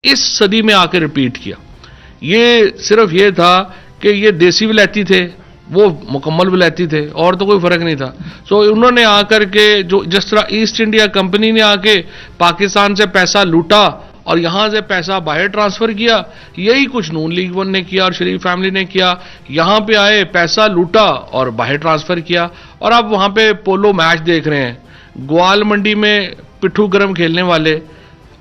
اس صدی میں آ کے ریپیٹ کیا. یہ صرف یہ تھا کہ یہ دیسی ولایتی تھے، وہ مکمل ولایتی تھے، اور تو کوئی فرق نہیں تھا. سو انہوں نے آ کر کے جو جس طرح ایسٹ انڈیا کمپنی نے آ کے پاکستان سے پیسہ لوٹا اور یہاں سے پیسہ باہر ٹرانسفر کیا، یہی کچھ نون لیگ ون نے کیا اور شریف فیملی نے کیا. یہاں پہ آئے، پیسہ لوٹا اور باہر ٹرانسفر کیا، اور اب وہاں پہ پولو میچ دیکھ رہے ہیں. گوال منڈی میں پٹھو گرم کھیلنے والے،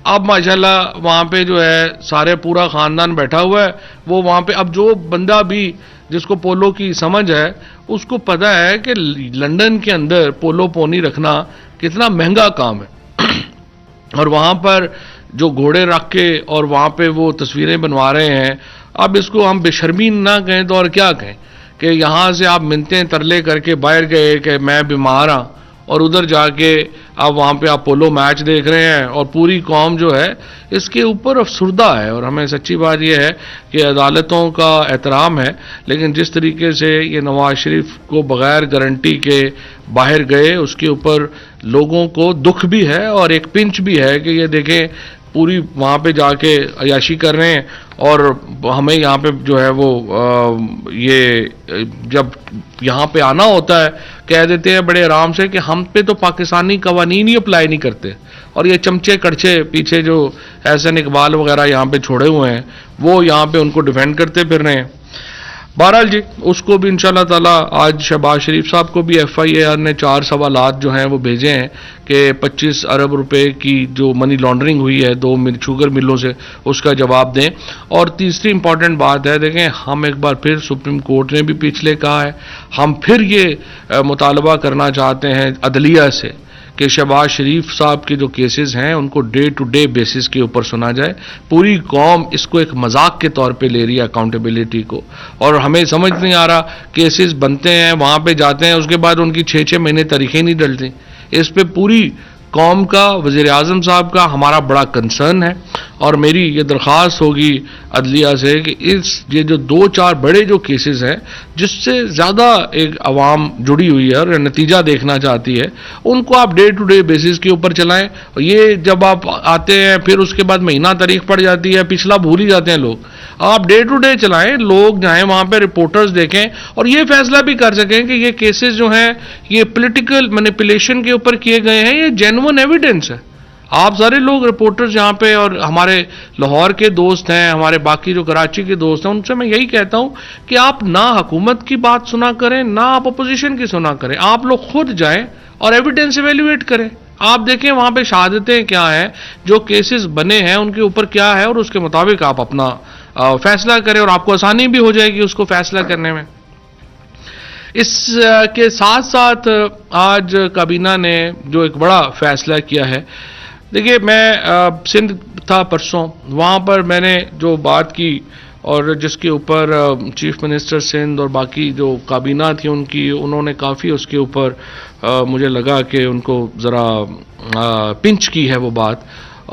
اب ماشاءاللہ وہاں پہ جو ہے سارے پورا خاندان بیٹھا ہوا ہے. وہ وہاں پہ اب جو بندہ بھی جس کو پولو کی سمجھ ہے اس کو پتا ہے کہ لندن کے اندر پولو پونی رکھنا کتنا مہنگا کام ہے. اور وہاں پر جو گھوڑے رکھ کے اور وہاں پہ وہ تصویریں بنوا رہے ہیں، اب اس کو ہم بے شرمی نہ کہیں تو اور کیا کہیں کہ یہاں سے آپ منتیں ترلے کر کے باہر گئے کہ میں بیمار ہوں، اور ادھر جا کے اب وہاں پہ آپ پولو میچ دیکھ رہے ہیں، اور پوری قوم جو ہے اس کے اوپر افسردہ ہے. اور ہمیں سچی بات یہ ہے کہ عدالتوں کا احترام ہے، لیکن جس طریقے سے یہ نواز شریف کو بغیر گارنٹی کے باہر گئے، اس کے اوپر لوگوں کو دکھ بھی ہے اور ایک پنچ بھی ہے کہ یہ دیکھیں پوری وہاں پہ جا کے عیاشی کر رہے ہیں، اور ہمیں یہاں پہ جو ہے وہ یہ جب یہاں پہ آنا ہوتا ہے کہہ دیتے ہیں بڑے آرام سے کہ ہم پہ تو پاکستانی قوانین ہی اپلائی نہیں کرتے، اور یہ چمچے کڑچے پیچھے جو احسن اقبال وغیرہ یہاں پہ چھوڑے ہوئے ہیں وہ یہاں پہ ان کو ڈیفینڈ کرتے پھر رہے ہیں. بہرحال جی اس کو بھی انشاءاللہ تعالی آج شہباز شریف صاحب کو بھی ایف آئی اے آر نے 4 سوالات جو ہیں وہ بھیجے ہیں کہ 25 ارب روپے کی جو منی لانڈرنگ ہوئی ہے 2 شوگر ملوں سے، اس کا جواب دیں. اور تیسری امپورٹنٹ بات ہے، دیکھیں ہم ایک بار پھر سپریم کورٹ نے بھی پچھلے کہا ہے، ہم پھر یہ مطالبہ کرنا چاہتے ہیں عدلیہ سے کہ شہباز شریف صاحب کے جو کیسز ہیں ان کو ڈے ٹو ڈے بیسس کے اوپر سنا جائے. پوری قوم اس کو ایک مذاق کے طور پہ لے رہی ہے اکاؤنٹیبلٹی کو، اور ہمیں سمجھ نہیں آ رہا کیسز بنتے ہیں وہاں پہ جاتے ہیں، اس کے بعد ان کی 6 مہینے تاریخیں نہیں ڈلتی. اس پہ پوری قوم کا، وزیر اعظم صاحب کا ہمارا بڑا کنسرن ہے، اور میری یہ درخواست ہوگی عدلیہ سے کہ یہ جو 2-4 بڑے جو کیسز ہیں جس سے زیادہ ایک عوام جڑی ہوئی ہے اور نتیجہ دیکھنا چاہتی ہے، ان کو آپ ڈے ٹو ڈے بیسس کے اوپر چلائیں. اور یہ جب آپ آتے ہیں پھر اس کے بعد مہینہ تاریخ پڑ جاتی ہے، پچھلا بھول ہی جاتے ہیں لوگ. آپ ڈے ٹو ڈے چلائیں، لوگ جائیں وہاں پہ رپورٹرز دیکھیں اور یہ فیصلہ بھی کر سکیں کہ یہ کیسز جو ہیں یہ پولیٹیکل مینیپولیشن کے اوپر کیے گئے ہیں، یہ جینوئن ایویڈنس ہے. آپ سارے لوگ رپورٹرز یہاں پہ اور ہمارے لاہور کے دوست ہیں، ہمارے باقی جو کراچی کے دوست ہیں، ان سے میں یہی کہتا ہوں کہ آپ نہ حکومت کی بات سنا کریں نہ آپ اپوزیشن کی سنا کریں، آپ لوگ خود جائیں اور ایویڈنس ایویلیویٹ کریں. آپ دیکھیں وہاں پہ شہادتیں کیا ہیں، جو کیسز بنے ہیں ان کے اوپر کیا ہے، اور اس کے مطابق آپ اپنا فیصلہ کریں، اور آپ کو آسانی بھی ہو جائے گی اس کو فیصلہ کرنے میں. اس کے ساتھ ساتھ آج کابینہ نے جو ایک بڑا فیصلہ کیا ہے، دیکھیے میں سندھ تھا پرسوں، وہاں پر میں نے جو بات کی اور جس کے اوپر چیف منسٹر سندھ اور باقی جو کابینہ تھی انہوں نے کافی اس کے اوپر مجھے لگا کہ ان کو ذرا پنچ کی ہے وہ بات،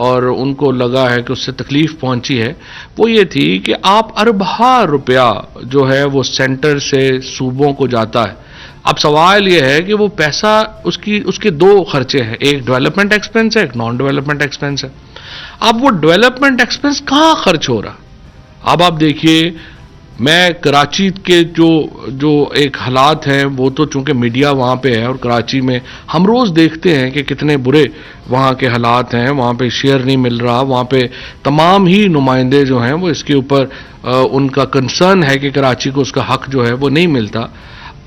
اور ان کو لگا ہے کہ اس سے تکلیف پہنچی ہے. وہ یہ تھی کہ آپ اربہ روپیہ جو ہے وہ سینٹر سے صوبوں کو جاتا ہے. اب سوال یہ ہے کہ وہ پیسہ اس کے 2 خرچے ہیں، ایک ڈیولپمنٹ ایکسپنس ہے، ایک نان ڈیولپمنٹ ایکسپنس ہے. اب وہ ڈیولپمنٹ ایکسپنس کہاں خرچ ہو رہا؟ اب آپ دیکھیے، میں کراچی کے جو ایک حالات ہیں وہ تو چونکہ میڈیا وہاں پہ ہے، اور کراچی میں ہم روز دیکھتے ہیں کہ کتنے برے وہاں کے حالات ہیں. وہاں پہ شیئر نہیں مل رہا، وہاں پہ تمام ہی نمائندے جو ہیں وہ اس کے اوپر ان کا کنسرن ہے کہ کراچی کو اس کا حق جو ہے وہ نہیں ملتا.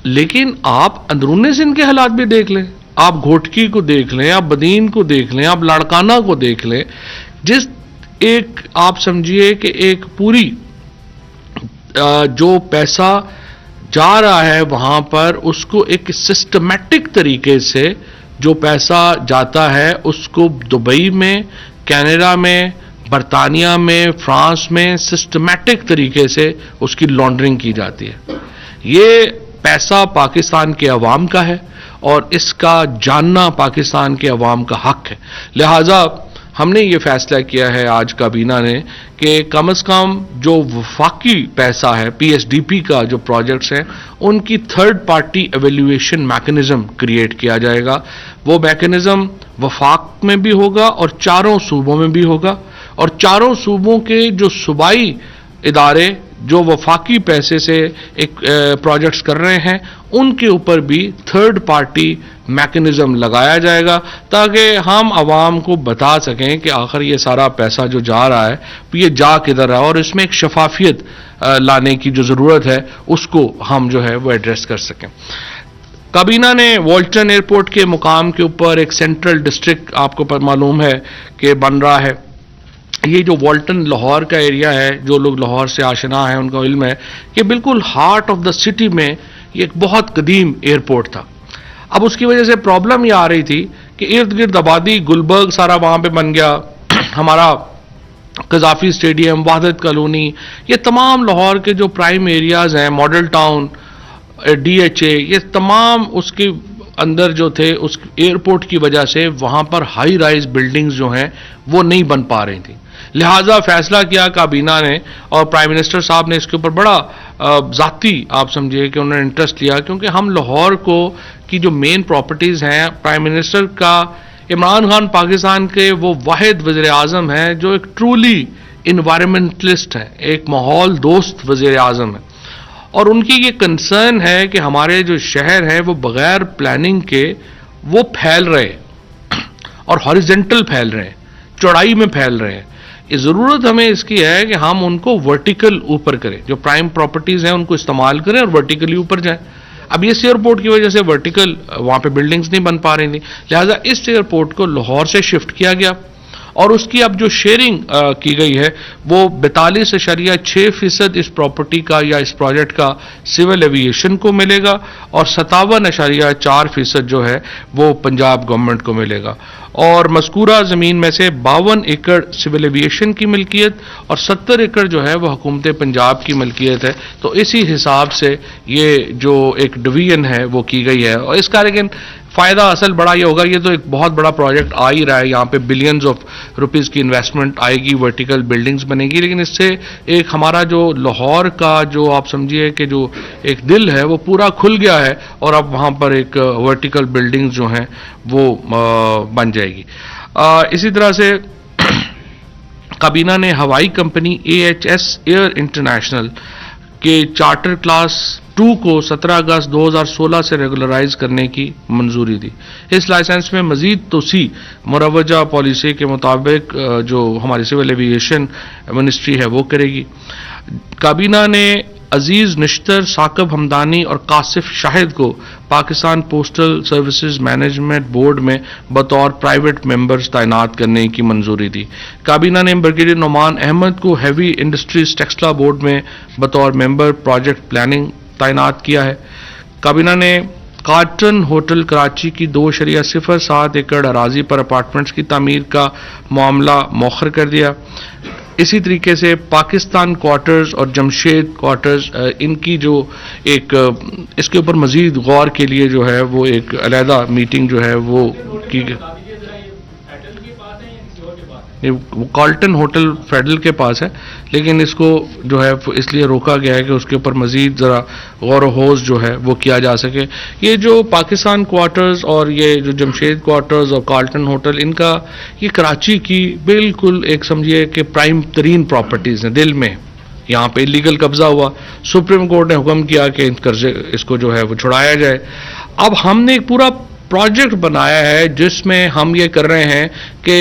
لیکن آپ اندرون سندھ کے حالات بھی دیکھ لیں، آپ گھوٹکی کو دیکھ لیں، آپ بدین کو دیکھ لیں، آپ لاڑکانہ کو دیکھ لیں. جس ایک آپ سمجھیے کہ ایک پوری جو پیسہ جا رہا ہے وہاں پر، اس کو ایک سسٹمیٹک طریقے سے جو پیسہ جاتا ہے اس کو دبئی میں، کینیڈا میں، برطانیہ میں، فرانس میں سسٹمیٹک طریقے سے اس کی لانڈرنگ کی جاتی ہے. یہ پیسہ پاکستان کے عوام کا ہے اور اس کا جاننا پاکستان کے عوام کا حق ہے. لہٰذا ہم نے یہ فیصلہ کیا ہے آج کابینہ نے کہ کم از کم جو وفاقی پیسہ ہے، پی ایس ڈی پی کا جو پروجیکٹس ہیں، ان کی 3rd party evaluation mechanism create کیا جائے گا. وہ میکنزم وفاق میں بھی ہوگا اور 4 صوبوں میں بھی ہوگا. اور چاروں صوبوں کے جو صوبائی ادارے جو وفاقی پیسے سے ایک پروجیکٹس کر رہے ہیں ان کے اوپر بھی تھرڈ پارٹی میکنزم لگایا جائے گا تاکہ ہم عوام کو بتا سکیں کہ آخر یہ سارا پیسہ جو جا رہا ہے یہ جا کدھر رہا ہے، اور اس میں ایک شفافیت لانے کی جو ضرورت ہے اس کو ہم جو ہے وہ ایڈریس کر سکیں۔ کابینہ نے والٹن ایئرپورٹ کے مقام کے اوپر ایک سینٹرل ڈسٹرکٹ آپ کو معلوم ہے کہ بن رہا ہے۔ یہ جو والٹن لاہور کا ایریا ہے، جو لوگ لاہور سے آشنا ہیں ان کا علم ہے کہ بالکل ہارٹ آف دا سٹی میں یہ ایک بہت قدیم ایئرپورٹ تھا۔ اب اس کی وجہ سے پرابلم یہ آ رہی تھی کہ ارد گرد آبادی، گلبرگ سارا وہاں پہ بن گیا، ہمارا قذافی اسٹیڈیم، وحدت کالونی، یہ تمام لاہور کے جو پرائم ایریاز ہیں، model town, D H A, یہ تمام اس کے اندر جو تھے اس ایئرپورٹ کی وجہ سے وہاں پر ہائی رائز بلڈنگز جو ہیں وہ نہیں بن پا رہی تھیں۔ لہٰذا فیصلہ کیا کابینہ نے، اور پرائم منسٹر صاحب نے اس کے اوپر بڑا ذاتی آپ سمجھے کہ انہوں نے انٹرسٹ لیا، کیونکہ ہم لاہور کو کی جو مین پراپرٹیز ہیں، پرائم منسٹر کا عمران خان پاکستان کے وہ واحد وزیر اعظم ہیں جو ایک ٹرولی انوائرمنٹلسٹ ہیں، ایک ماحول دوست وزیر اعظم ہیں، اور ان کی یہ کنسرن ہے کہ ہمارے جو شہر ہیں وہ بغیر پلاننگ کے وہ پھیل رہے اور ہاریزنٹل پھیل رہے ہیں، چوڑائی میں پھیل رہے ہیں۔ یہ ضرورت ہمیں اس کی ہے کہ ہم ان کو ورٹیکل اوپر کریں، جو پرائم پراپرٹیز ہیں ان کو استعمال کریں اور ورٹیکلی اوپر جائیں۔ اب اس ایئرپورٹ کی وجہ سے ورٹیکل وہاں پہ بلڈنگز نہیں بن پا رہی تھیں، لہٰذا اس ایئرپورٹ کو لاہور سے شفٹ کیا گیا، اور اس کی اب جو شیئرنگ کی گئی ہے وہ 42.6% اس پراپرٹی کا یا اس پروجیکٹ کا سول ایوییشن کو ملے گا، اور 57.4% جو ہے وہ پنجاب گورنمنٹ کو ملے گا، اور مذکورہ زمین میں سے 52 ایکڑ سول ایوییشن کی ملکیت اور 70 ایکڑ جو ہے وہ حکومت پنجاب کی ملکیت ہے۔ تو اسی حساب سے یہ جو ایک ڈویژن ہے وہ کی گئی ہے، اور اس کا لیکن فائدہ اصل بڑا یہ ہوگا، یہ تو ایک بہت بڑا پروجیکٹ آ ہی رہا ہے، یہاں پہ بلینز آف روپیز کی انویسٹمنٹ آئے گی، ورٹیکل بلڈنگز بنے گی، لیکن اس سے ایک ہمارا جو لاہور کا جو آپ سمجھیے کہ جو ایک دل ہے وہ پورا کھل گیا ہے، اور اب وہاں پر ایک ورٹیکل بلڈنگز جو ہیں وہ بن جائے گی۔ اسی طرح سے کابینہ نے ہوائی کمپنی AHS ایئر انٹرنیشنل کے چارٹر کلاس 2 کو 17 اگست 2016 سے ریگولرائز کرنے کی منظوری دی۔ اس لائسنس میں مزید توسیع مروجہ پالیسی کے مطابق جو ہماری سول ایوییشن منسٹری ہے وہ کرے گی۔ کابینہ نے عزیز نشتر، ثاقب حمدانی اور کاشف شاہد کو Pakistan postal services management board میں بطور پرائیویٹ ممبرز تعینات کرنے کی منظوری دی۔ کابینہ نے بریگیڈیئر نعمان احمد کو ہیوی انڈسٹریز ٹیکسلا بورڈ میں بطور ممبر پروجیکٹ پلاننگ تعینات کیا ہے۔ کابینہ نے کارٹن ہوٹل کراچی کی 2.07 ایکڑ اراضی پر اپارٹمنٹس کی تعمیر کا معاملہ مؤخر کر دیا۔ اسی طریقے سے پاکستان کوارٹرز اور جمشید کوارٹرز، ان کی جو ایک اس کے اوپر مزید غور کے لیے جو ہے وہ ایک علیحدہ میٹنگ جو ہے وہ کی گئی۔ کارلٹن ہوٹل فیڈرل کے پاس ہے، لیکن اس کو جو ہے اس لیے روکا گیا ہے کہ اس کے اوپر مزید ذرا غور و خوض جو ہے وہ کیا جا سکے۔ یہ جو پاکستان کوارٹرز اور یہ جو جمشید کوارٹرز اور کارلٹن ہوٹل، ان کا یہ کراچی کی بالکل ایک سمجھیے کہ پرائم ترین پراپرٹیز ہیں، دل میں یہاں پہ لیگل قبضہ ہوا، سپریم کورٹ نے حکم کیا کہ اس کو جو ہے وہ چھڑایا جائے۔ اب ہم نے ایک پورا پروجیکٹ بنایا ہے جس میں ہم یہ کر رہے ہیں کہ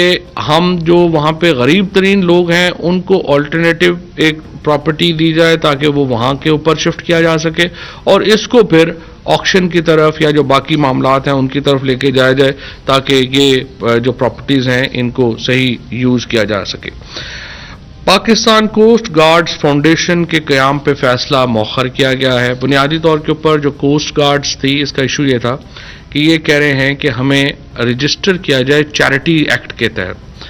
ہم جو وہاں پہ غریب ترین لوگ ہیں ان کو آلٹرنیٹو ایک پراپرٹی دی جائے تاکہ وہ وہاں کے اوپر شفٹ کیا جا سکے، اور اس کو پھر آکشن کی طرف یا جو باقی معاملات ہیں ان کی طرف لے کے جایا جائے تاکہ یہ جو پراپرٹیز ہیں ان کو صحیح یوز کیا جا سکے۔ پاکستان کوسٹ گارڈز فاؤنڈیشن کے قیام پہ فیصلہ مؤخر کیا گیا ہے۔ بنیادی طور کے اوپر جو کوسٹ گارڈز تھی اس کا ایشو یہ تھا کہ یہ کہہ رہے ہیں کہ ہمیں رجسٹر کیا جائے چیریٹی ایکٹ کے تحت۔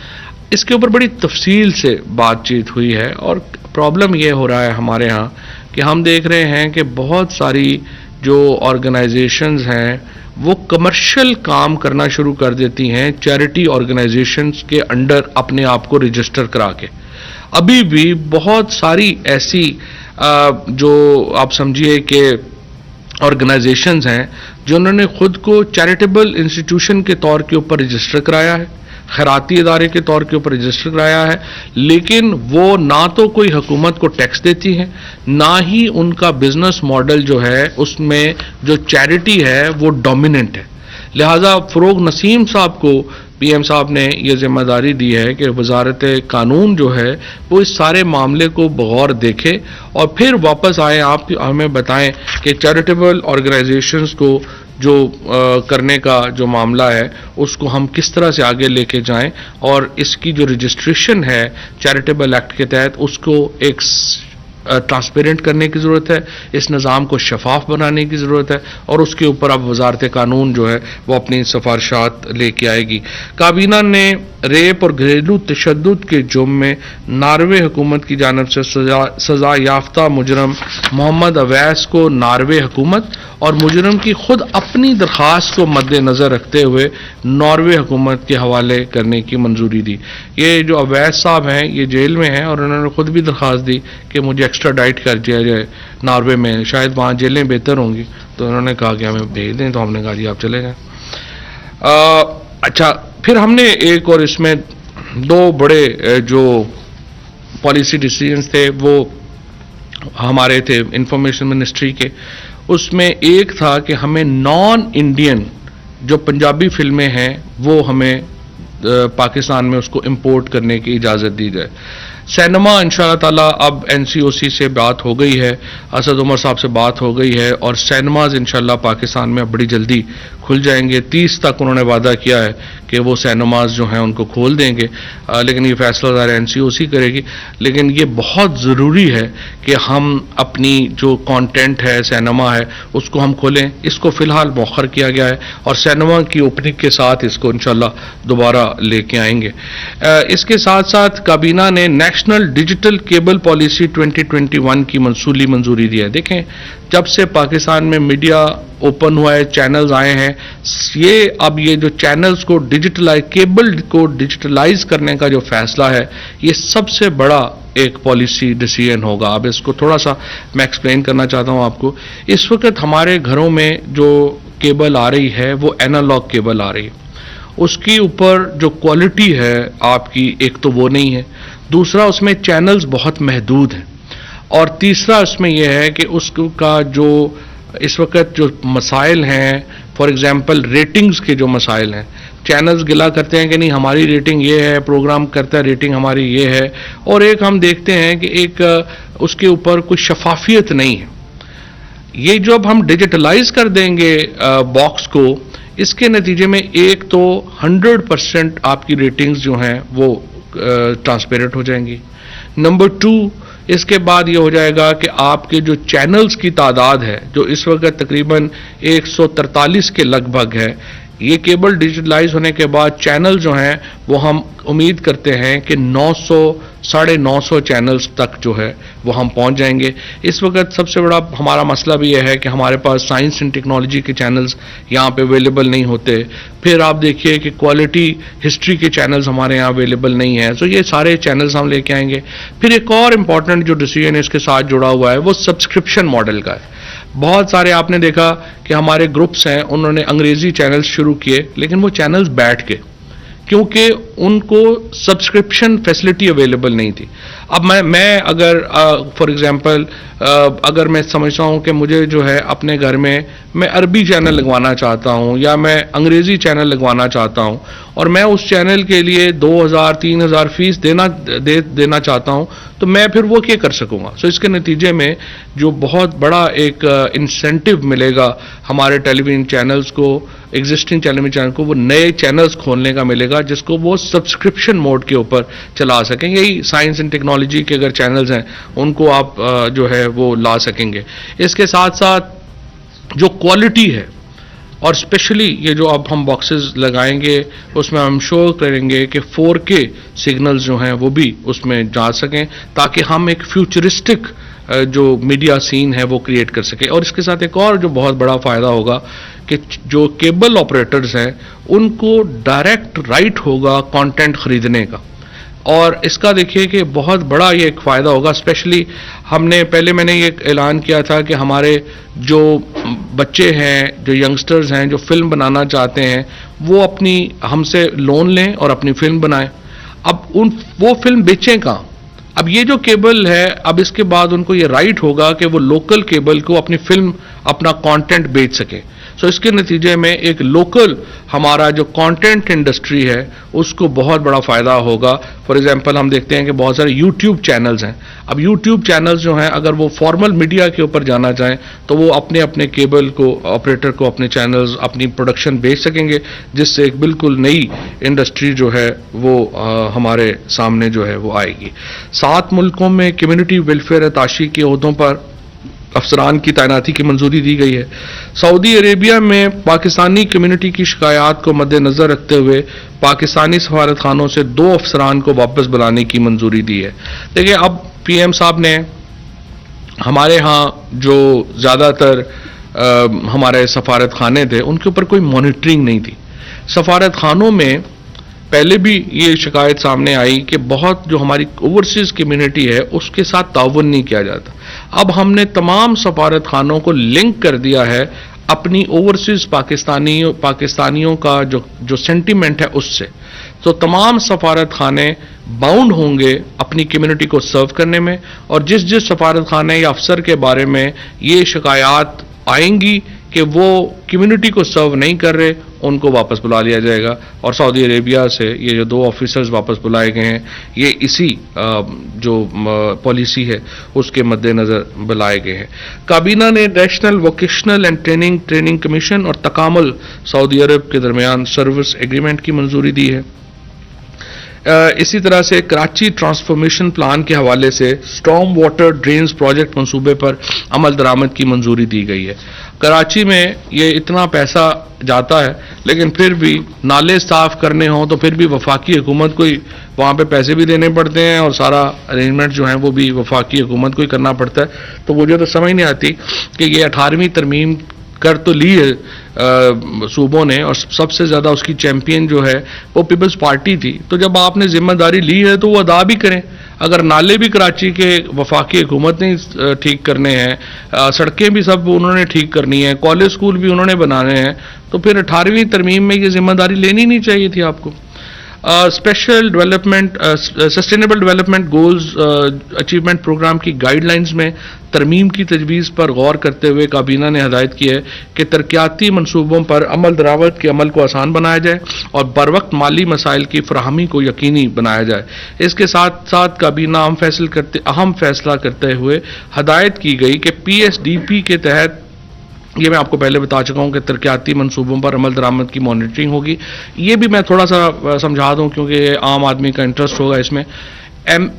اس کے اوپر بڑی تفصیل سے بات چیت ہوئی ہے، اور پرابلم یہ ہو رہا ہے ہمارے ہاں کہ ہم دیکھ رہے ہیں کہ بہت ساری جو آرگنائزیشنز ہیں وہ کمرشل کام کرنا شروع کر دیتی ہیں چیریٹی آرگنائزیشنز کے انڈر اپنے آپ کو رجسٹر کرا کے۔ ابھی بھی بہت ساری ایسی جو آپ سمجھیے کہ آرگنائزیشنز ہیں جنہوں نے خود کو چیریٹیبل انسٹیٹیوشن کے طور کے اوپر رجسٹر کرایا ہے۔ خیراتی ادارے کے طور کے اوپر رجسٹر کرایا ہے، لیکن وہ نہ تو کوئی حکومت کو ٹیکس دیتی ہے، نہ ہی ان کا بزنس ماڈل جو ہے اس میں جو چیریٹی ہے وہ ڈومیننٹ ہے. لہٰذا فروغ نسیم صاحب کو پی ایم صاحب نے یہ ذمہ داری دی ہے کہ وزارت قانون جو ہے وہ اس سارے معاملے کو بغور دیکھے اور پھر واپس آئیں، آپ ہمیں بتائیں کہ چیریٹیبل آرگنائزیشنز کو جو کرنے کا جو معاملہ ہے اس کو ہم کس طرح سے آگے لے کے جائیں، اور اس کی جو رجسٹریشن ہے چیریٹیبل ایکٹ کے تحت اس کو ایک ٹرانسپیرنٹ کرنے کی ضرورت ہے، اس نظام کو شفاف بنانے کی ضرورت ہے، اور اس کے اوپر اب وزارت قانون جو ہے وہ اپنی سفارشات لے کے آئے گی. کابینہ نے ریپ اور گھریلو تشدد کے جرم میں ناروے حکومت کی جانب سے سزا یافتہ مجرم محمد اویس کو ناروے حکومت اور مجرم کی خود اپنی درخواست کو مد نظر رکھتے ہوئے ناروے حکومت کے حوالے کرنے کی منظوری دی. یہ جو اویس صاحب ہیں یہ جیل میں ہیں اور انہوں نے خود بھی درخواست دی کہ مجھے ایکسٹراڈائٹ کر دیا جائے ناروے میں، شاید وہاں جیلیں بہتر ہوں گی، تو انہوں نے کہا کہ ہمیں بھیج دیں، تو ہم نے کہا جی آپ چلے جائیں. اچھا، پھر ہم نے ایک اور اس میں دو بڑے جو پالیسی ڈیسیژنز تھے وہ ہمارے تھے انفارمیشن منسٹری کے. اس میں ایک تھا کہ ہمیں نان انڈین جو پنجابی فلمیں ہیں وہ ہمیں پاکستان میں اس کو امپورٹ کرنے کی اجازت دی جائے. سینما انشاءاللہ تعالیٰ اب این سی او سی سے بات ہو گئی ہے، اسد عمر صاحب سے بات ہو گئی ہے، اور سینماز انشاءاللہ پاکستان میں بڑی جلدی کھل جائیں گے. 30 تک انہوں نے وعدہ کیا ہے کہ وہ سینماز جو ہیں ان کو کھول دیں گے، لیکن یہ فیصلہ ظاہر این سی او سی کرے گی. لیکن یہ بہت ضروری ہے کہ ہم اپنی جو کانٹینٹ ہے سینما ہے اس کو ہم کھولیں. اس کو فی الحال مؤخر کیا گیا ہے اور سینما کی اوپننگ کے ساتھ اس کو انشاءاللہ دوبارہ لے کے آئیں گے. اس کے ساتھ ساتھ کابینہ نے نیشنل ڈیجیٹل کیبل پالیسی 2021 کی منظوری دی ہے. دیکھیں، جب سے پاکستان میں میڈیا اوپن ہوا ہے، چینلز آئے ہیں، اب یہ جو چینلز کو کیبل کو ڈیجیٹلائز کرنے کا جو فیصلہ ہے یہ سب سے بڑا ایک پالیسی ڈیسیژن ہوگا. اب اس کو تھوڑا سا میں ایکسپلین کرنا چاہتا ہوں آپ کو. اس وقت ہمارے گھروں میں جو کیبل آ رہی ہے وہ اینالاگ کیبل آ رہی ہے. اس کی اوپر جو کوالٹی ہے آپ کی، ایک تو وہ نہیں ہے، دوسرا اس میں چینلز بہت محدود ہیں، اور تیسرا اس میں یہ ہے کہ اس کا جو اس وقت جو مسائل ہیں، فار ایگزامپل ریٹنگز کے جو مسائل ہیں، چینلز گلا کرتے ہیں کہ نہیں ہماری ریٹنگ یہ ہے، پروگرام کرتا ہے ریٹنگ ہماری یہ ہے، اور ایک ہم دیکھتے ہیں کہ ایک اس کے اوپر کوئی شفافیت نہیں ہے. یہ جو اب ہم ڈیجیٹلائز کر دیں گے باکس کو، اس کے نتیجے میں ایک تو 100% آپ کی ریٹنگز جو ہیں وہ ٹرانسپیرنٹ ہو جائیں گی. نمبر 2، اس کے بعد یہ ہو جائے گا کہ آپ کے جو چینلز کی تعداد ہے جو اس وقت تقریباً 143 کے لگ بھگ ہے، یہ کیبل ڈیجیٹلائز ہونے کے بعد چینل جو ہیں وہ ہم امید کرتے ہیں کہ 900-950 چینلز تک جو ہے وہ ہم پہنچ جائیں گے. اس وقت سب سے بڑا ہمارا مسئلہ بھی یہ ہے کہ ہمارے پاس سائنس اینڈ ٹیکنالوجی کے چینلز یہاں پہ اویلیبل نہیں ہوتے. پھر آپ دیکھیے کہ کوالٹی ہسٹری کے چینلز ہمارے یہاں اویلیبل نہیں ہیں. تو یہ سارے چینلز ہم لے کے آئیں گے. پھر ایک اور امپورٹنٹ جو ڈیسیژن اس کے ساتھ جڑا ہوا ہے وہ سبسکرپشن ماڈل کا ہے. بہت سارے آپ نے دیکھا کہ ہمارے گروپس ہیں انہوں نے انگریزی چینلز شروع کیے، لیکن وہ چینلز بیٹھ کے، کیونکہ ان کو سبسکرپشن فیسلٹی اویلیبل نہیں تھی. اب میں اگر فار ایگزامپل اگر میں سمجھتا ہوں کہ مجھے جو ہے اپنے گھر میں عربی چینل لگوانا چاہتا ہوں یا میں انگریزی چینل لگوانا چاہتا ہوں اور میں اس چینل کے لیے 2000-3000 فیس دینا چاہتا ہوں، تو میں پھر وہ کیا کر سکوں گا؟ سو اس کے نتیجے میں جو بہت بڑا ایک انسینٹیو ملے گا ہمارے ٹیلی ویژن چینلز کو، ایگزسٹنگ ٹیلی ویژن چینل کو، وہ نئے چینلز کھولنے کا ملے گا جس کو وہ سبسکرپشن موڈ کے اوپر چلا سکیں. یہی سائنس اینڈ ٹیکنالوجی کے اگر چینلز ہیں ان کو آپ جو ہے وہ لا سکیں گے. اس کے ساتھ ساتھ جو کوالٹی ہے، اور اسپیشلی یہ جو اب ہم باکسز لگائیں گے اس میں ہم شو کریں گے کہ 4K سگنلز جو ہیں وہ بھی اس میں جا سکیں تاکہ ہم ایک فیوچرسٹک جو میڈیا سین ہے وہ کریٹ کر سکیں. اور اس کے ساتھ ایک اور جو بہت بڑا فائدہ ہوگا کہ جو کیبل آپریٹرز ہیں ان کو ڈائریکٹ رائٹ ہوگا کانٹینٹ خریدنے کا. اور اس کا دیکھیے کہ بہت بڑا یہ ایک فائدہ ہوگا. اسپیشلی میں نے یہ اعلان کیا تھا کہ ہمارے جو بچے ہیں، جو ینگسٹرز ہیں جو فلم بنانا چاہتے ہیں، وہ اپنی ہم سے لون لیں اور اپنی فلم بنائیں. اب وہ فلم بیچیں کہاں؟ اب یہ جو کیبل ہے، اب اس کے بعد ان کو یہ رائٹ ہوگا کہ وہ لوکل کیبل کو اپنی فلم، اپنا کانٹینٹ بیچ سکے. سو اس کے نتیجے میں ایک لوکل ہمارا جو کانٹینٹ انڈسٹری ہے اس کو بہت بڑا فائدہ ہوگا. فار ایگزامپل ہم دیکھتے ہیں کہ بہت سارے یوٹیوب چینلز ہیں. اب یوٹیوب چینلز جو ہیں اگر وہ فارمل میڈیا کے اوپر جانا چاہیں تو وہ اپنے اپنے کیبل کو آپریٹر کو اپنے چینلز، اپنی پروڈکشن بیچ سکیں گے، جس سے ایک بالکل نئی انڈسٹری جو ہے وہ ہمارے سامنے جو ہے وہ آئے گی. 7 ملکوں میں کمیونٹی ویلفیئر اتاشی کے عہدوں پر افسران کی تعیناتی کی منظوری دی گئی ہے. سعودی عربیہ میں پاکستانی کمیونٹی کی شکایات کو مد نظر رکھتے ہوئے پاکستانی سفارت خانوں سے 2 افسران کو واپس بلانے کی منظوری دی ہے. دیکھیں اب پی ایم صاحب نے ہمارے ہاں جو زیادہ تر ہمارے سفارت خانے تھے ان کے اوپر کوئی مانیٹرنگ نہیں تھی. سفارت خانوں میں پہلے بھی یہ شکایت سامنے آئی کہ بہت جو ہماری اوورسیز کمیونٹی ہے اس کے ساتھ تعاون نہیں کیا جاتا. اب ہم نے تمام سفارت خانوں کو لنک کر دیا ہے اپنی اوورسیز پاکستانیوں کا جو سینٹیمنٹ ہے اس سے. تو تمام سفارت خانے باؤنڈ ہوں گے اپنی کمیونٹی کو سرو کرنے میں، اور جس سفارت خانے یا افسر کے بارے میں یہ شکایات آئیں گی کہ وہ کمیونٹی کو سرو نہیں کر رہے ان کو واپس بلا لیا جائے گا. اور سعودی عربیہ سے یہ جو 2 آفیسرز واپس بلائے گئے ہیں یہ اسی جو پالیسی ہے اس کے مد نظر بلائے گئے ہیں. کابینہ نے national vocational and training commission اور تکامل سعودی عرب کے درمیان سروس ایگریمنٹ کی منظوری دی ہے. اسی طرح سے کراچی ٹرانسفارمیشن پلان کے حوالے سے اسٹارم واٹر ڈرینز پروجیکٹ منصوبے پر عمل درآمد کی منظوری دی گئی ہے. کراچی میں یہ اتنا پیسہ جاتا ہے لیکن پھر بھی نالے صاف کرنے ہوں تو پھر بھی وفاقی حکومت کو وہاں پہ پیسے بھی دینے پڑتے ہیں اور سارا ارینجمنٹ جو ہیں وہ بھی وفاقی حکومت کو ہی کرنا پڑتا ہے. تو مجھے تو سمجھ نہیں آتی کہ یہ 18ویں ترمیم کر تو لی ہے صوبوں نے، اور سب سے زیادہ اس کی چیمپئن جو ہے وہ پیپلز پارٹی تھی. تو جب آپ نے ذمہ داری لی ہے تو وہ ادا بھی کریں. اگر نالے بھی کراچی کے وفاقی حکومت نے ٹھیک کرنے ہیں، سڑکیں بھی سب انہوں نے ٹھیک کرنی ہیں، کالج اسکول بھی انہوں نے بنانے ہیں، تو پھر 18ویں ترمیم میں یہ ذمہ داری لینی نہیں چاہیے تھی آپ کو. Special development sustainable development goals achievement programme کی گائیڈ لائنز میں ترمیم کی تجویز پر غور کرتے ہوئے کابینہ نے ہدایت کی ہے کہ ترقیاتی منصوبوں پر عمل درآمد کے عمل کو آسان بنایا جائے اور بروقت مالی مسائل کی فراہمی کو یقینی بنایا جائے. اس کے ساتھ ساتھ کابینہ اہم فیصلہ کرتے ہوئے ہدایت کی گئی کہ پی ایس ڈی پی کے تحت، یہ میں آپ کو پہلے بتا چکا ہوں کہ ترقیاتی منصوبوں پر عمل درآمد کی مانیٹرنگ ہوگی. یہ بھی میں تھوڑا سا سمجھا دوں کیونکہ عام آدمی کا انٹرسٹ ہوگا اس میں.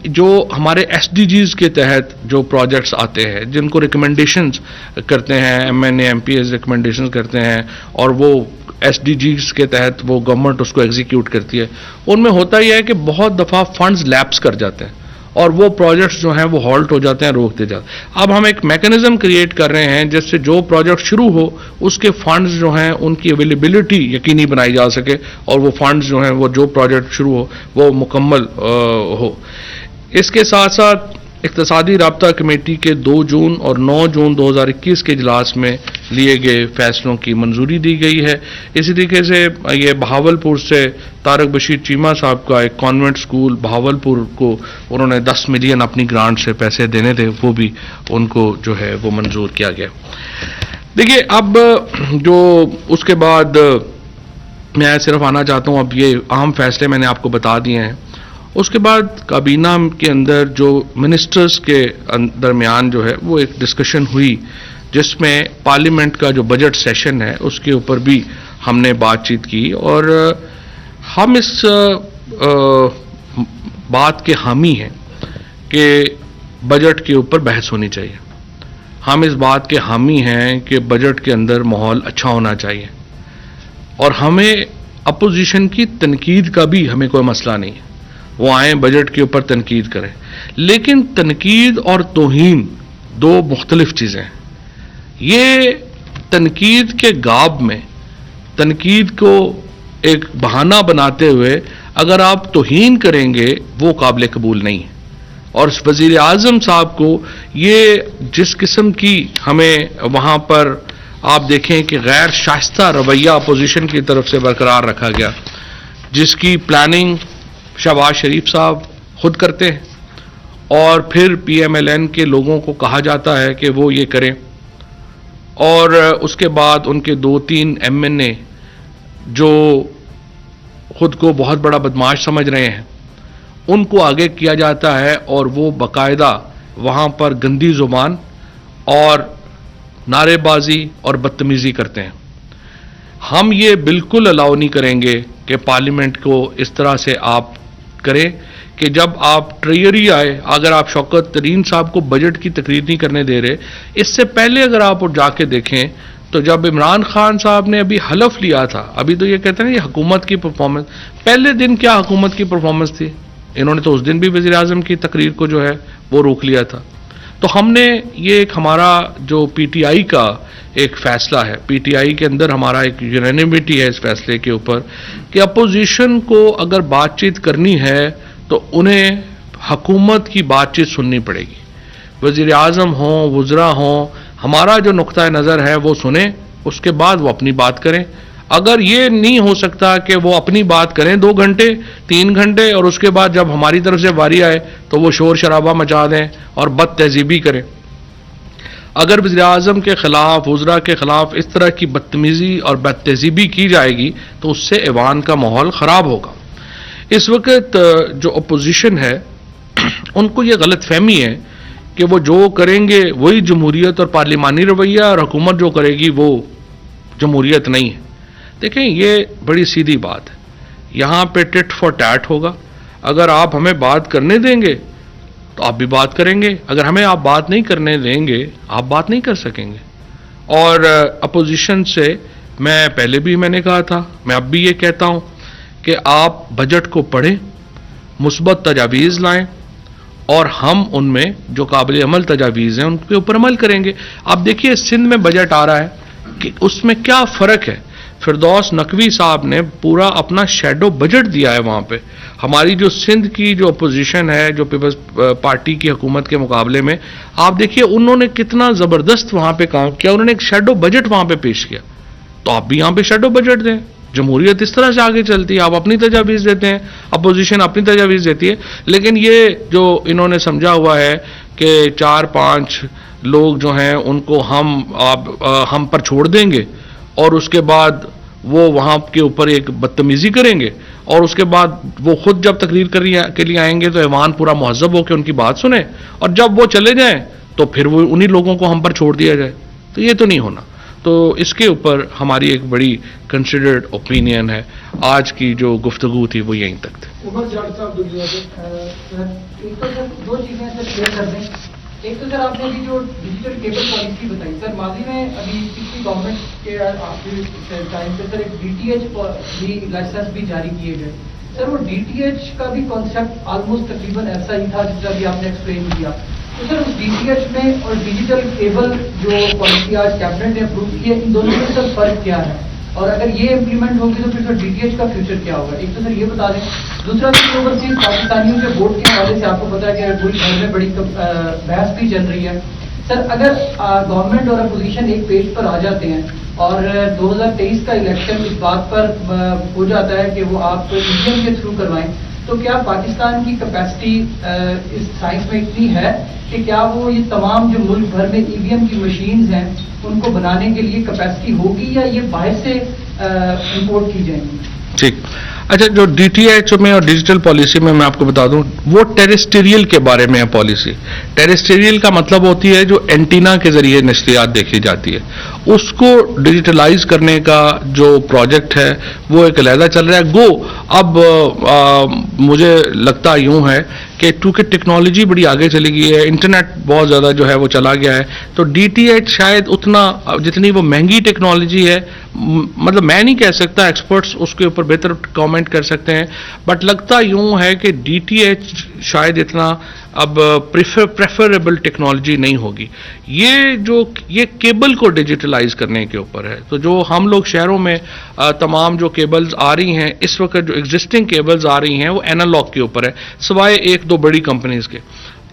جو ہمارے ایس ڈی جیز کے تحت جو پروجیکٹس آتے ہیں جن کو ریکمنڈیشنز کرتے ہیں MNA-MPs ریکمنڈیشنز کرتے ہیں اور وہ ایس ڈی جیز کے تحت وہ گورنمنٹ اس کو ایگزیکیوٹ کرتی ہے، ان میں ہوتا یہ ہے کہ بہت دفعہ فنڈز لیپس کر جاتے ہیں اور وہ پروجیکٹس جو ہیں وہ ہالٹ ہو جاتے ہیں، روک دے جاتے ہیں. اب ہم ایک میکنزم کریٹ کر رہے ہیں جس سے جو پروجیکٹ شروع ہو اس کے فنڈز جو ہیں ان کی اویلیبلٹی یقینی بنائی جا سکے اور وہ فنڈز جو ہیں وہ جو پروجیکٹ شروع ہو وہ مکمل ہو. اس کے ساتھ ساتھ اقتصادی رابطہ کمیٹی کے 2 جون اور 9 جون 2021 کے اجلاس میں لیے گئے فیصلوں کی منظوری دی گئی ہے. اسی طریقے سے یہ بہاولپور سے طارق بشیر چیمہ صاحب کا ایک کانوینٹ سکول بہاولپور کو انہوں نے 10 ملین اپنی گرانٹ سے پیسے دینے تھے، وہ بھی ان کو جو ہے وہ منظور کیا گیا. دیکھیے اب جو اس کے بعد میں صرف آنا چاہتا ہوں، اب یہ اہم فیصلے میں نے آپ کو بتا دیے ہیں. اس کے بعد کابینہ کے اندر جو منسٹرز کے درمیان جو ہے وہ ایک ڈسکشن ہوئی جس میں پارلیمنٹ کا جو بجٹ سیشن ہے اس کے اوپر بھی ہم نے بات چیت کی، اور ہم اس بات کے حامی ہیں کہ بجٹ کے اوپر بحث ہونی چاہیے. ہم اس بات کے حامی ہیں کہ بجٹ کے اندر ماحول اچھا ہونا چاہیے، اور ہمیں اپوزیشن کی تنقید کا بھی ہمیں کوئی مسئلہ نہیں ہے، وہ آئیں بجٹ کے اوپر تنقید کریں. لیکن تنقید اور توہین 2 مختلف چیزیں ہیں. یہ تنقید کے غاب میں تنقید کو ایک بہانہ بناتے ہوئے اگر آپ توہین کریں گے وہ قابل قبول نہیں ہے. اور وزیر اعظم صاحب کو یہ جس قسم کی ہمیں وہاں پر آپ دیکھیں کہ غیر شائستہ رویہ اپوزیشن کی طرف سے برقرار رکھا گیا، جس کی پلاننگ شہباز شریف صاحب خود کرتے ہیں اور پھر پی ایم ایل این کے لوگوں کو کہا جاتا ہے کہ وہ یہ کریں، اور اس کے بعد ان کے 2-3 ایم این اے جو خود کو بہت بڑا بدماش سمجھ رہے ہیں ان کو آگے کیا جاتا ہے، اور وہ باقاعدہ وہاں پر گندی زبان اور نعرے بازی اور بدتمیزی کرتے ہیں۔ ہم یہ بالکل الاؤ نہیں کریں گے کہ پارلیمنٹ کو اس طرح سے آپ کریں کہ جب آپ ٹریئری آئے، اگر آپ شوکت ترین صاحب کو بجٹ کی تقریر نہیں کرنے دے رہے، اس سے پہلے اگر آپ جا کے دیکھیں تو جب عمران خان صاحب نے ابھی حلف لیا تھا، ابھی تو یہ کہتے ہیں یہ حکومت کی پرفارمنس، پہلے دن کیا حکومت کی پرفارمنس تھی؟ انہوں نے تو اس دن بھی وزیر اعظم کی تقریر کو جو ہے وہ روک لیا تھا۔ تو ہم نے یہ ایک ہمارا جو پی ٹی آئی کا ایک فیصلہ ہے، پی ٹی آئی کے اندر ہمارا ایک یونینیمٹی ہے اس فیصلے کے اوپر کہ اپوزیشن کو اگر بات چیت کرنی ہے تو انہیں حکومت کی بات چیت سننی پڑے گی، وزیر اعظم ہوں، وزراء ہوں، ہمارا جو نقطہ نظر ہے وہ سنیں، اس کے بعد وہ اپنی بات کریں۔ اگر یہ نہیں ہو سکتا کہ وہ اپنی بات کریں 2 گھنٹے 3 گھنٹے اور اس کے بعد جب ہماری طرف سے واری آئے تو وہ شور شرابہ مچا دیں اور بد تہذیبی کریں، اگر وزیر اعظم کے خلاف، وزراء کے خلاف اس طرح کی بدتمیزی اور بد تہذیبی کی جائے گی تو اس سے ایوان کا ماحول خراب ہوگا۔ اس وقت جو اپوزیشن ہے ان کو یہ غلط فہمی ہے کہ وہ جو کریں گے وہی جمہوریت اور پارلیمانی رویہ، اور حکومت جو کرے گی وہ جمہوریت نہیں ہے۔ دیکھیں یہ بڑی سیدھی بات ہے، یہاں پہ ٹٹ فار ٹیٹ ہوگا، اگر آپ ہمیں بات کرنے دیں گے تو آپ بھی بات کریں گے، اگر ہمیں آپ بات نہیں کرنے دیں گے آپ بات نہیں کر سکیں گے۔ اور اپوزیشن سے میں پہلے بھی میں نے کہا تھا، میں اب بھی یہ کہتا ہوں کہ آپ بجٹ کو پڑھیں، مثبت تجاویز لائیں، اور ہم ان میں جو قابل عمل تجاویز ہیں ان کے اوپر عمل کریں گے۔ آپ دیکھیے سندھ میں بجٹ آ رہا ہے کہ اس میں کیا فرق ہے، فردوس نقوی صاحب نے پورا اپنا شیڈو بجٹ دیا ہے وہاں پہ۔ ہماری جو سندھ کی جو اپوزیشن ہے جو پیپلز پارٹی کی حکومت کے مقابلے میں، آپ دیکھیے انہوں نے کتنا زبردست وہاں پہ کام کیا، انہوں نے ایک شیڈو بجٹ وہاں پہ پیش کیا۔ تو آپ بھی یہاں پہ شیڈو بجٹ دیں، جمہوریت اس طرح سے آگے چلتی ہے، آپ اپنی تجاویز دیتے ہیں، اپوزیشن اپنی تجاویز دیتی ہے۔ لیکن یہ جو انہوں نے سمجھا ہوا ہے کہ 4-5 لوگ جو ہیں ان کو ہم پر چھوڑ دیں گے اور اس کے بعد وہ وہاں کے اوپر ایک بدتمیزی کریں گے، اور اس کے بعد وہ خود جب تقریر کے لیے آئیں گے تو ایوان پورا مہذب ہو کے ان کی بات سنیں، اور جب وہ چلے جائیں تو پھر وہ انہی لوگوں کو ہم پر چھوڑ دیا جائے، تو یہ تو نہیں ہونا۔ تو اس کے اوپر ہماری ایک بڑی کنسیڈرڈ اوپینین ہے۔ آج کی جو گفتگو تھی وہ یہیں تک تھی۔ دو چیزیں سر شیئر کر دیں۔ ایک تو سر آپ نے ابھی جو ڈیجیٹل کیبل پالیسی بتائی، سر ماضی میں ابھی پچھلی گورنمنٹ کے آخری ٹائم پہ سر ایک ڈی ٹی ایچ بھی لائسنس بھی جاری کیے گئے۔ سر وہ ڈی ٹی ایچ کا بھی کانسیپٹ آلموسٹ تقریباً ایسا ہی تھا جس طرح بھی آپ نے ایکسپلین کیا۔ تو سر اس ڈی ٹی ایچ میں اور ڈیجیٹل کیبل جو پالیسی آج کیبنٹ نے اپروو کی ہے، ان دونوں میں سر فرق کیا ہے، اور اگر یہ امپلیمنٹ ہوگی تو پھر سر ڈی ٹی ایچ کا فیوچر کیا ہوگا؟ ایک تو سر یہ بتا دیں۔ دوسرا سر اوورسیز پاکستانیوں کے ووٹ کے حوالے سے آپ کو پتا ہے کہ پوری گھر میں بڑی بحث بھی چل رہی ہے۔ سر اگر گورنمنٹ اور اپوزیشن ایک پیج پر آ جاتے ہیں اور 2023 کا الیکشن اس بات پر ہو جاتا ہے کہ وہ آپ ای وی ایم کے تھرو کروائیں، تو کیا پاکستان کی کیپیسٹی اس سائنس میں اتنی ہے کہ کیا وہ یہ تمام جو ملک بھر میں ای وی ایم کی مشینز ہیں ان کو بنانے کے لیے کیپیسٹی ہوگی، یا یہ باہر سے امپورٹ کی جائیں گی؟ ٹھیک، اچھا جو ڈی ٹی ایچ میں اور ڈیجیٹل پالیسی میں آپ کو بتا دوں، وہ ٹیریسٹیریل کے بارے میں ہے پالیسی۔ ٹیریسٹیریل کا مطلب ہوتی ہے جو اینٹینا کے ذریعے نشریات دیکھی جاتی ہے، اس کو ڈیجیٹلائز کرنے کا جو پروجیکٹ ہے وہ ایک علیحدہ چل رہا ہے۔ گو اب مجھے لگتا یوں ہے کہ چونکہ ٹیکنالوجی بڑی آگے چلی گئی ہے، انٹرنیٹ بہت زیادہ جو ہے وہ چلا گیا ہے، تو ڈی ٹی ایچ شاید اتنا جتنی وہ مہنگی ٹیکنالوجی ہے، مطلب میں نہیں کہہ سکتا، ایکسپرٹس اس کے اوپر بہتر کامنٹ کر سکتے ہیں، بٹ لگتا یوں ہے کہ ڈی ٹی ایچ شاید اتنا اب پریفریبل ٹیکنالوجی نہیں ہوگی۔ یہ کیبل کو ڈیجیٹلائز کرنے کے اوپر ہے۔ تو جو ہم لوگ شہروں میں تمام جو کیبلز آ رہی ہیں اس وقت، جو ایگزسٹنگ کیبلز آ رہی ہیں وہ اینالاگ کے اوپر ہے، سوائے 1-2 بڑی کمپنیز کے۔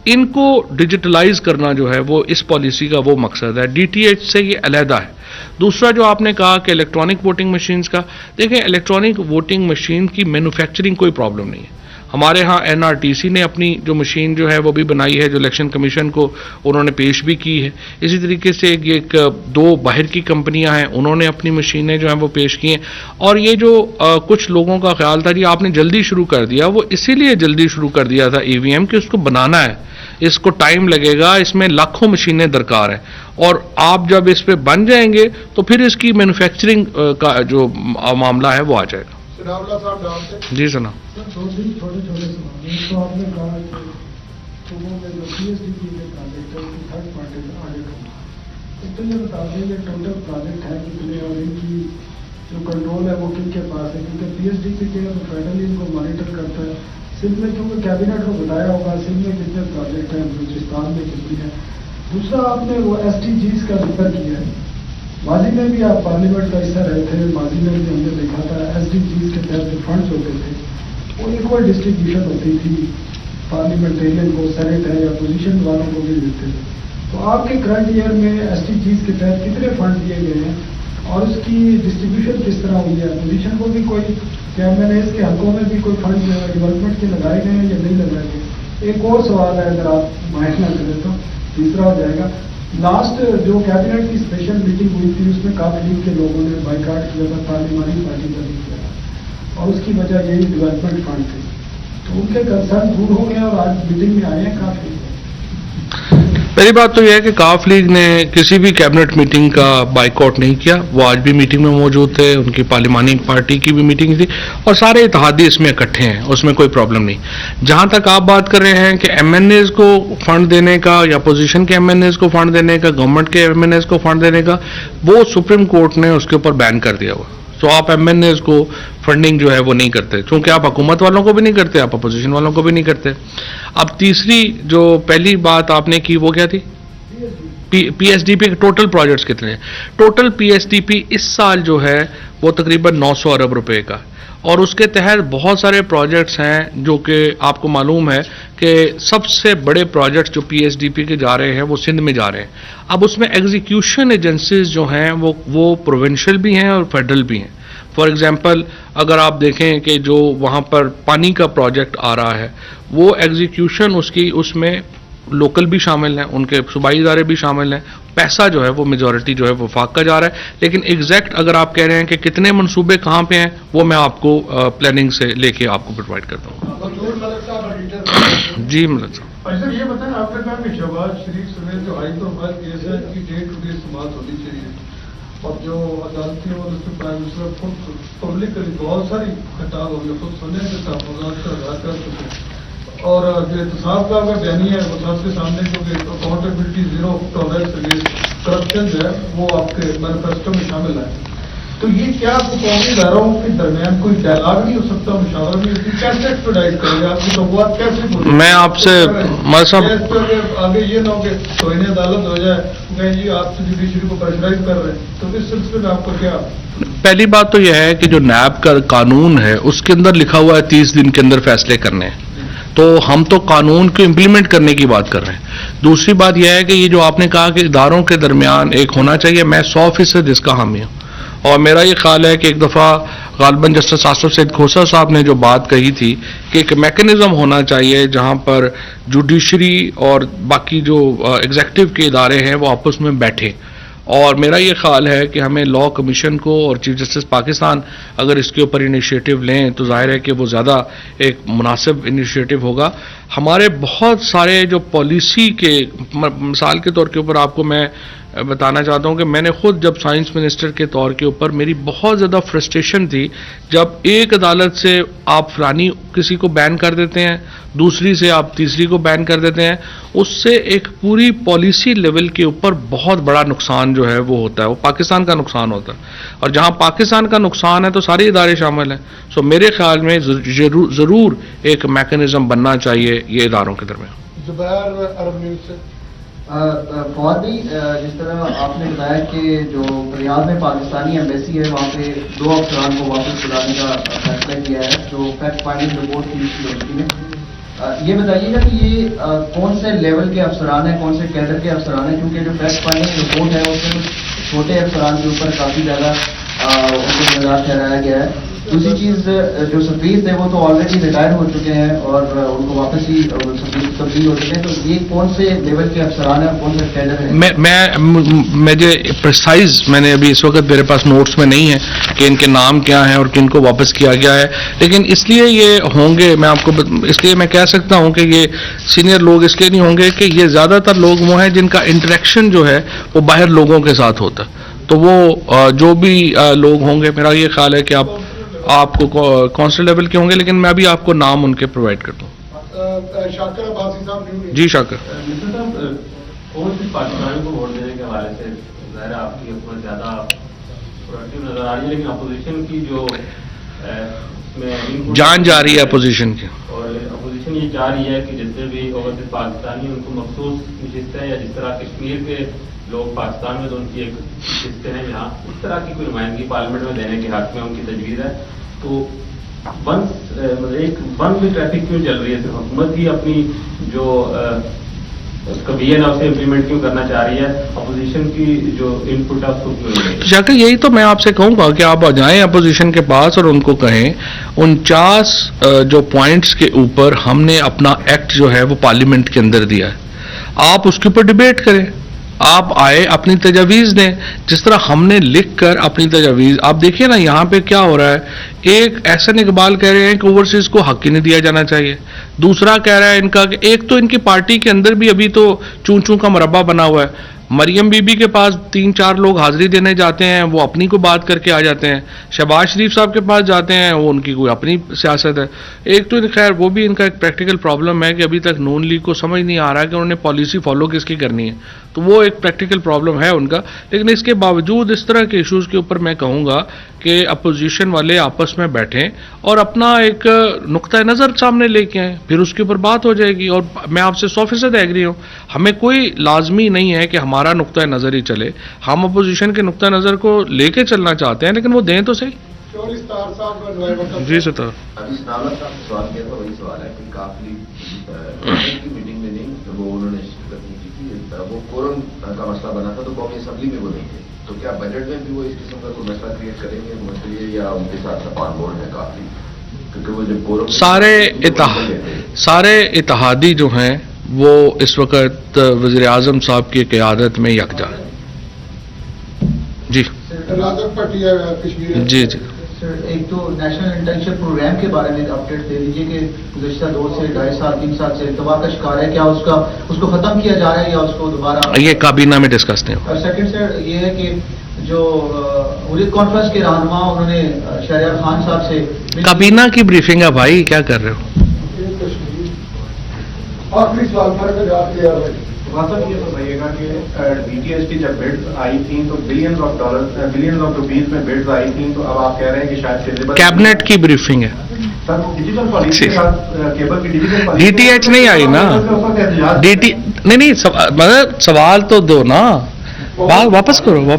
ان کو ڈیجیٹلائز کرنا جو ہے وہ اس پالیسی کا وہ مقصد ہے. ڈی ٹی ایچ سے یہ علیحدہ ہے. دوسرا جو آپ نے کہا کہ الیکٹرانک ووٹنگ مشینز کا، دیکھیں الیکٹرانک ووٹنگ مشین کی مینوفیکچرنگ کوئی پرابلم نہیں ہے. ہمارے ہاں این آر ٹی سی نے اپنی جو مشین جو ہے وہ بھی بنائی ہے، جو الیکشن کمیشن کو انہوں نے پیش بھی کی ہے. اسی طریقے سے ایک دو باہر کی کمپنیاں ہیں، انہوں نے اپنی مشینیں جو ہیں وہ پیش کی ہیں. اور یہ جو کچھ لوگوں کا خیال تھا جی آپ نے جلدی شروع کر دیا، وہ اسی لیے جلدی شروع کر دیا تھا ای وی ایم کہ اس کو بنانا ہے، اس کو ٹائم لگے گا، اس میں لاکھوں مشینیں درکار ہیں. اور آپ جب اس پہ بن جائیں گے تو پھر اس کی مینوفیکچرنگ کا جو معاملہ ہے وہ آ جائے گا. جی سنا دو تین چھوٹے چھوٹے سوال. ایک تو آپ نے کہا کہ صوبوں میں جو پی ایس ڈی پی کے پروجیکٹ ہے اس کی تھرڈ پارٹی میں آڈٹ ہونا. ایک تو یہ بتا دیں یہ ٹوٹل پروجیکٹ ہے کتنے اور ان کی جو کنٹرول ہے وہ کن کے پاس ہے، کیونکہ پی ایس ڈی پی کے فیڈرل ان کو مانیٹر کرتا ہے. سندھ میں کیونکہ کیبنٹ کو بتایا ہوگا سندھ میں کتنے پروجیکٹ ہیں، بلوچستان میں کتنی ہیں. دوسرا آپ نے وہ ایس ٹی جیز کا ذکر کیا ہے. ماضی میں بھی آپ پارلیمنٹ کا حصہ رہے تھے، ماضی میں بھی ہم نے دیکھا تھا ایس ڈی جیز کے تحت جو فنڈز ہوتے تھے وہ ایکول ڈسٹریبیوشن ہوتی تھی، پارلیمنٹیرین کو سینیٹ ہے یا پوزیشن والوں کو بھی دیتے تھے. تو آپ کے کرنٹ ایئر میں ایس ٹی جیز کے تحت کتنے فنڈ دیے گئے ہیں اور اس کی ڈسٹریبیوشن کس طرح ہوئی ہے؟ پوزیشن کو بھی کوئی کیا میں نے اس کے حلقوں میں بھی کوئی فنڈ ڈیولپمنٹ کے لگائے گئے ہیں یا نہیں لگائے گئے؟ ایک اور سوال ہے اگر آپ معائنہ کریں تو تیسرا ہو جائے گا. لاسٹ جو کیبنٹ کی اسپیشل میٹنگ ہوئی تھی اس میں کافی لیگ کے لوگوں نے بائیکاٹ کیا تھا، پارلیمانی پارٹی کا بھی کیا تھا اور اس کی وجہ یہی ڈیولپمنٹ فنڈ تھی. تو ان کے کنسرن دور ہو گئے اور آج میٹنگ میں آئے ہیں کافی. پہلی بات تو یہ ہے کہ کاف لیگ نے کسی بھی کیبنٹ میٹنگ کا بائیکاٹ نہیں کیا. وہ آج بھی میٹنگ میں موجود تھے، ان کی پارلیمانی پارٹی کی بھی میٹنگ تھی اور سارے اتحادی اس میں اکٹھے ہیں، اس میں کوئی پرابلم نہیں. جہاں تک آپ بات کر رہے ہیں کہ ایم این ایز کو فنڈ دینے کا یا پوزیشن کے ایم این ایز کو فنڈ دینے کا، گورنمنٹ کے ایم این ایز کو فنڈ دینے کا، وہ سپریم کورٹ نے اس کے اوپر بین کر دیا ہوا. تو آپ ایم این ایز کو فنڈنگ جو ہے وہ نہیں کرتے، چونکہ آپ حکومت والوں کو بھی نہیں کرتے، آپ اپوزیشن والوں کو بھی نہیں کرتے. اب تیسری جو پہلی بات آپ نے کی وہ کیا تھی؟ پی ایس ڈی پی کے ٹوٹل پروجیکٹس کتنے ہیں؟ Total P S D P اس سال جو ہے وہ تقریباً 900 ارب روپے کا، اور اس کے تحت بہت سارے پروجیکٹس ہیں جو کہ آپ کو معلوم ہے کہ سب سے بڑے پروجیکٹس جو پی ایس ڈی پی کے جا رہے ہیں وہ سندھ میں جا رہے ہیں. اب اس میں ایگزیکیوشن ایجنسیز جو ہیں وہ پروونشل بھی ہیں اور فیڈرل بھی ہیں. فار ایگزامپل اگر آپ دیکھیں کہ جو وہاں پر پانی کا پروجیکٹ آ رہا ہے وہ ایگزیکیوشن اس میں لوکل بھی شامل ہیں، ان کے صوبائی ادارے بھی شامل ہیں. پیسہ جو ہے وہ میجورٹی جو ہے وفاق کا جا رہا ہے. لیکن ایگزیکٹ اگر آپ کہہ رہے ہیں کہ کتنے منصوبے کہاں پہ ہیں وہ میں آپ کو پلاننگ سے لے کے آپ کو پرووائڈ کرتا ہوں. جی ملک صاحب سر یہ بتائیں، آپ نے کہا کہ شہباز شریف سمیت جو ہائی پروفائل کیس ہے ان کی ڈے ٹو ڈے سماعت ہونی چاہیے اور جو عدالتی اور اس میں پرائم منسٹر خود پبلکلی بہت ساری خطاب ہوں گے، خود سننے کے تحفظات کا اظہار کر سکیں اور جو احتساب کا اگر بیانی ہے وہ سب کے سامنے کیونکہ accountability zero tolerance against corruption جو ہے وہ آپ کے مینیفیسٹو میں شامل ہے. تو یہ کیا قومی اداروں کے درمیان کوئی ڈائلاگ نہیں ہو سکتا، مشاورہ نہیں ہوتی؟ کیسے ایکسپیڈائٹ کرے گا؟ آپ کی توقعات کیسے بولیں؟ میں آپ سے آگے یہ نہ ہو کہ توہین عدالت ہو جائے کہ جی آپ سے جوڈیشری کو پریشرائز کر رہے ہیں. تو اس سلسلے میں آپ کو کیا؟ پہلی بات تو یہ ہے کہ جو نیب کا قانون ہے اس کے اندر لکھا ہوا ہے 30 دن کے اندر فیصلے کرنے ہیں، تو ہم تو قانون کو امپلیمنٹ کرنے کی بات کر رہے ہیں. دوسری بات یہ ہے کہ یہ جو آپ نے کہا کہ اداروں کے درمیان ایک ہونا چاہیے، میں 100% اس کا حامی ہوں. اور میرا یہ خیال ہے کہ ایک دفعہ غالباً جسٹس آصف سعید کھوسہ صاحب نے جو بات کہی تھی کہ ایک میکنزم ہونا چاہیے جہاں پر جوڈیشری اور باقی جو ایگزیکٹو کے ادارے ہیں وہ آپس میں بیٹھیں. اور میرا یہ خیال ہے کہ ہمیں لاء کمیشن کو اور چیف جسٹس پاکستان اگر اس کے اوپر انیشیٹو لیں تو ظاہر ہے کہ وہ زیادہ ایک مناسب انیشیٹو ہوگا. ہمارے بہت سارے جو پالیسی کے مثال کے طور کے اوپر آپ کو میں بتانا چاہتا ہوں کہ میں نے خود جب سائنس منسٹر کے طور کے اوپر میری بہت زیادہ فرسٹریشن تھی جب ایک عدالت سے آپ فلانی کسی کو بین کر دیتے ہیں، دوسری سے آپ تیسری کو بین کر دیتے ہیں، اس سے ایک پوری پالیسی لیول کے اوپر بہت بڑا نقصان جو ہے وہ ہوتا ہے، وہ پاکستان کا نقصان ہوتا ہے. اور جہاں پاکستان کا نقصان ہے تو سارے ادارے شامل ہیں. سو میرے خیال میں ضرور ایک میکنزم بننا چاہیے یہ اداروں کے درمیان. زبیر عرب نیوز سے فواد بھائی، جس طرح آپ نے بتایا کہ جو ریاض میں پاکستانی ایمبیسی ہے وہاں پہ 2 افسران کو واپس بلانے کا فیصلہ کیا ہے جو فیکٹ فائنڈنگ رپورٹ کی اس یونیورسٹی نے. یہ بتائیے گا کہ یہ کون سے لیول کے افسران ہیں, کون سے کیڈر کے افسران ہیں, کیونکہ جو فیکٹ فائنڈنگ رپورٹ ہے اس میں چھوٹے افسران کے اوپر کافی زیادہ ان کو ذمہ دار ٹھہرایا گیا ہے. دوسری چیز, جو سفیر تھے وہ تو آلریڈی ریٹائر ہو چکے ہیں اور ان کو واپس ہی سفیر تبدیل ہو چکے ہیں, تو یہ کون سے لیول کے افسران ہیں اور کون سے کیڈر ہیں؟ مجھے پریسائز میں نے ابھی اس وقت میرے پاس نوٹس میں نہیں ہے کہ ان کے نام کیا ہیں اور کن کو واپس کیا گیا ہے, لیکن اس لیے یہ ہوں گے, میں آپ کو اس لیے میں کہہ سکتا ہوں کہ یہ سینئر لوگ اس لیے نہیں ہوں گے کہ یہ زیادہ تر لوگ وہ ہیں جن کا انٹریکشن جو ہے وہ باہر لوگوں کے ساتھ ہوتا ہے. تو وہ جو بھی لوگ ہوں گے, میرا یہ خیال ہے کہ آپ کو کونسل لیول کے ہوں گے, لیکن میں بھی آپ کو نام ان کے پرووائڈ کرتا ہوں. شاکر عباسی صاحب جی شاکر. منسٹر صاحب, کون سی پاکستانیوں کو ووٹ دینے کے حوالے سے ظاہر ہے آپ کی حکومت زیادہ پروڈکٹیو نظر آ رہی ہے, لیکن اپوزیشن کی جو اس میں جان جا رہی ہے اپوزیشن کی, اور اپوزیشن یہ چاہ رہی ہے کہ جتنے بھی اوورسیز پاکستانی ان کو مخصوص نشستیں, یا جس طرح کشمیر کے لوگ پاکستان میں تو ان کی ایک نشستیں ہیں یہاں, اس طرح کی کوئی نمائندگی پارلیمنٹ میں دینے کے حق میں ان کی تجویز ہے. تو ایک بند میں ٹریفک کیوں چل رہی ہے؟ صرف حکومت ہی اپنی جو کبھی نا اسے امپلیمنٹ کیوں کرنا چاہ رہی ہے, اپوزیشن کی جو ان پٹ ہے اس کو کیوں نہیں؟ شاکر یہی تو میں آپ سے کہوں گا کہ آپ جائیں اپوزیشن کے پاس اور ان کو کہیں 49 جو پوائنٹس کے اوپر ہم نے اپنا ایکٹ جو ہے وہ پارلیمنٹ کے اندر دیا ہے, آپ اس کے اوپر ڈبیٹ کریں, آپ آئے اپنی تجاویز دیں, جس طرح ہم نے لکھ کر اپنی تجاویز. آپ دیکھیے نا یہاں پہ کیا ہو رہا ہے, ایک احسن اقبال کہہ رہے ہیں کہ اوورسیز کو حق ہی نہیں دیا جانا چاہیے, دوسرا کہہ رہا ہے ان کا کہ ایک تو ان کی پارٹی کے اندر بھی ابھی تو چون چون کا مربع بنا ہوا ہے. مریم بی بی کے پاس 3-4 لوگ حاضری دینے جاتے ہیں, وہ اپنی کو بات کر کے آ جاتے ہیں. شہباز شریف صاحب کے پاس جاتے ہیں, وہ ان کی کوئی اپنی سیاست ہے. ایک تو خیر وہ بھی ان کا ایک پریکٹیکل پرابلم ہے کہ ابھی تک نون لیگ کو سمجھ نہیں آ رہا ہے کہ انہوں نے پالیسی فالو کس کی کرنی ہے, تو وہ ایک پریکٹیکل پرابلم ہے ان کا. لیکن اس کے باوجود اس طرح کے ایشوز کے اوپر میں کہوں گا کہ اپوزیشن والے آپس میں بیٹھیں اور اپنا ایک نقطۂ نظر سامنے لے کے آئیں, پھر اس کے اوپر بات ہو جائے گی. اور میں آپ سے 100% ایگری ہوں, ہمیں کوئی لازمی نہیں ہے کہ ہمارا نقطۂ نظر ہی چلے, ہم اپوزیشن کے نقطۂ نظر کو لے کے چلنا چاہتے ہیں, لیکن وہ دیں تو صحیح. جی ستار ابھی سناولا صاحب نے سوال کیا تھا, وہی سوال ہے کہ کافی کی میٹنگ میں نہیں, وہ انہوں نے شرکت نہیں کی تھی, وہ کورم کا مسئلہ بنا تھا تو قومی اسمبلی میں وہ نہیں تھے, تو کیا بجٹ میں بھی وہ اس قسم کا کوئی مسئلہ کریٹ کریں گے مسئلے, یا ان کے ساتھ سپان بورڈ ہے کافی, کیونکہ وہ جو کورم سارے اتحادی جو ہیں وہ اس وقت وزیر اعظم صاحب کی قیادت میں یکجا. جی جی جی. ایک تو نیشنل انٹرنشپ پروگرام کے بارے میں اپڈیٹ دے دیجیے کہ گزشتہ 2 سے 2.5 سال 3 سال سے ارتباط کا شکار ہے, کیا اس کو ختم کیا جا رہا ہے یا اس کو دوبارہ؟ یہ کابینہ میں ڈسکس نہیں ہو. اور سیکنڈ سر یہ ہے کہ جو حریت کانفرنس کے رہنما انہوں نے شہریار خان صاحب سے کابینہ کی بریفنگ ہے بھائی, کیا کر رہے ہو؟ آخری سوال صاحب یہ بتائیے گا کہ ڈی ٹی ایچ کی جب بڈز آئی تھیں تو بلینز آف روپیز میں بڈز آئی تھیں, تو اب آپ کہہ رہے ہیں کہ شاید کیبنٹ کی بریفنگ ہے. سر ڈیجیٹل پالیسی کے ساتھ کیبل کی digital policy D T H نہیں آئی نا, ڈی ٹی نہیں مطلب سوال تو دو نا, واپس کرو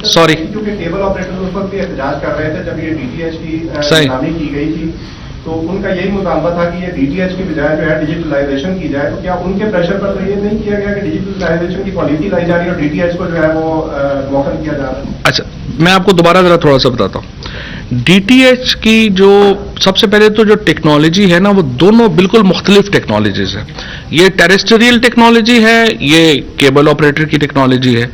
سوری. کیونکہ کیبل آپریٹر اس وقت بھی احتجاج کر رہے تھے جب یہ ڈی ٹی ایچ کی نامی کی گئی تھی, تو ان کا یہی مطالبہ تھا کہ یہ ڈی ٹی ایچ کی بجائے جو ہے ڈیجیٹلائزیشن کی جائے. تو کیا ان کے پریشر پر تو یہ نہیں کیا گیا کہ ڈیجیٹلائزیشن کی پالیسی لائی جا رہی ہے اور ڈی ٹی ایچ کو جو ہے وہ موخر کیا جا رہا ہے؟ اچھا میں آپ کو دوبارہ ذرا تھوڑا سا بتاتا ہوں. ڈی ٹی ایچ کی جو سب سے پہلے تو جو ٹیکنالوجی ہے نا, وہ دونوں بالکل مختلف ٹیکنالوجیز ہیں. یہ ٹیریسٹریل ٹیکنالوجی ہے, یہ کیبل آپریٹر کی ٹیکنالوجی ہے.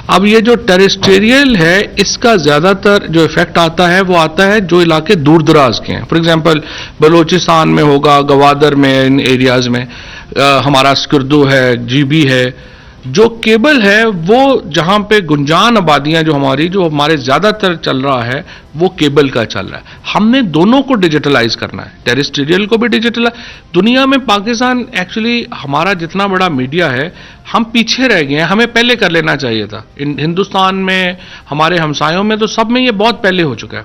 اب یہ جو ٹیریسٹریل ہے اس کا زیادہ تر جو افیکٹ آتا ہے وہ آتا ہے جو علاقے دور دراز کے ہیں. فار ایگزامپل بلوچستان میں ہوگا, گوادر میں, ان ایریاز میں ہمارا سکردو ہے, جی بی ہے. جو کیبل ہے وہ جہاں پہ گنجان آبادیاں جو ہمارے زیادہ تر چل رہا ہے وہ کیبل کا چل رہا ہے. ہم نے دونوں کو ڈیجیٹلائز کرنا ہے, ٹیریسٹریل کو بھی ڈیجیٹلائز. دنیا میں پاکستان ایکچولی ہمارا جتنا بڑا میڈیا ہے ہم پیچھے رہ گئے ہیں, ہمیں پہلے کر لینا چاہیے تھا. ہندوستان میں ہمارے ہمسایوں میں تو سب میں یہ بہت پہلے ہو چکا ہے.